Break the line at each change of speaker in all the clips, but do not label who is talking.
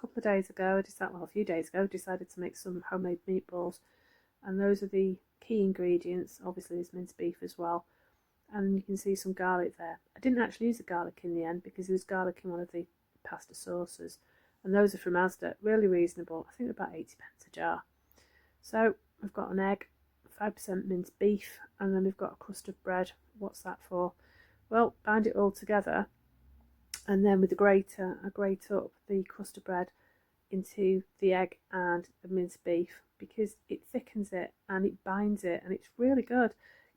a couple of days ago, a few days ago, decided to make some homemade meatballs, and those are the key ingredients. Obviously, there's minced beef as well, and you can see some garlic there. I didn't actually use the garlic in the end because there was garlic in one of the pasta sauces, and those are from Asda, really reasonable. I think they're about 80p a jar. So we've got an egg, 5% minced beef, and then we've got a crust of bread. What's that for? Well, bind it all together, and then with the grater, I grate up the crust of bread into the egg and the minced beef because it thickens it and it binds it, and it's really good.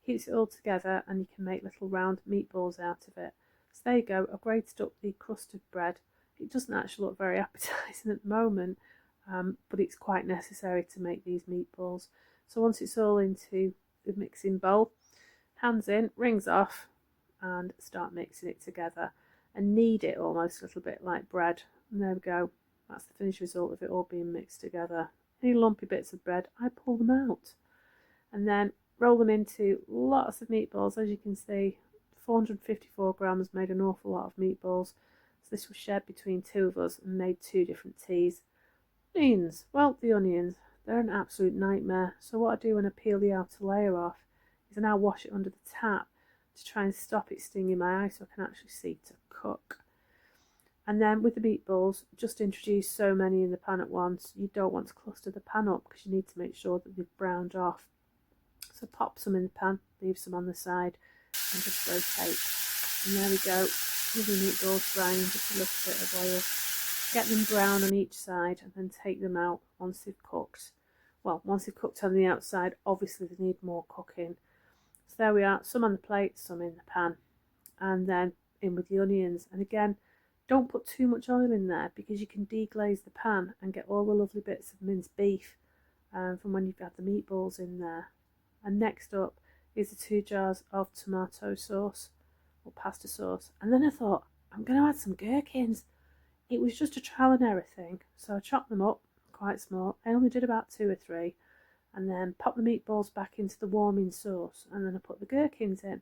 Keeps it all together, and you can make little round meatballs out of it. So there you go. I've grated up the crust of bread. It doesn't actually look very appetising at the moment, but it's quite necessary to make these meatballs. So once it's all into the mixing bowl, hands in, rings off, and start mixing it together and knead it almost a little bit like bread. And there we go. That's the finished result of it all being mixed together. Any lumpy bits of bread, I pull them out and then roll them into lots of meatballs. As you can see, 454 grams made an awful lot of meatballs. So this was shared between two of us and made two different teas. Onions, well, the onions, they're an absolute nightmare. So what I do when I peel the outer layer off is I now wash it under the tap to try and stop it stinging my eye so I can actually see to cook. And then with the meatballs, just introduce so many in the pan at once. You don't want to cluster the pan up because you need to make sure that they've browned off. So pop some in the pan, leave some on the side, and just rotate. And there we go, lovely meatballs frying, just a little bit of oil. Get them brown on each side and then take them out once they've cooked. Well, once they've cooked on the outside, obviously they need more cooking. So there we are, some on the plate, some in the pan. And then in with the onions. And again, don't put too much oil in there because you can deglaze the pan and get all the lovely bits of minced beef from when you've had the meatballs in there. And next up is the 2 jars of tomato sauce or pasta sauce. And then I thought, I'm going to add some gherkins. It was just a trial and error thing. So I chopped them up quite small. I only did about 2 or 3. And then popped the meatballs back into the warming sauce. And then I put the gherkins in.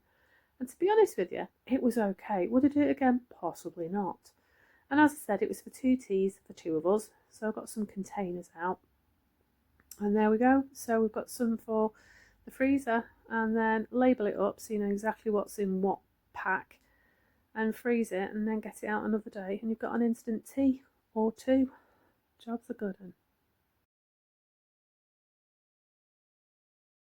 And to be honest with you, it was okay. Would I do it again? Possibly not. And as I said, it was for 2 teas for 2 of us. So I got some containers out. And there we go. So we've got some for the freezer, and then label it up so you know exactly what's in what pack, and freeze it, and then get it out another day, and you've got an instant tea or 2. Job's a good one.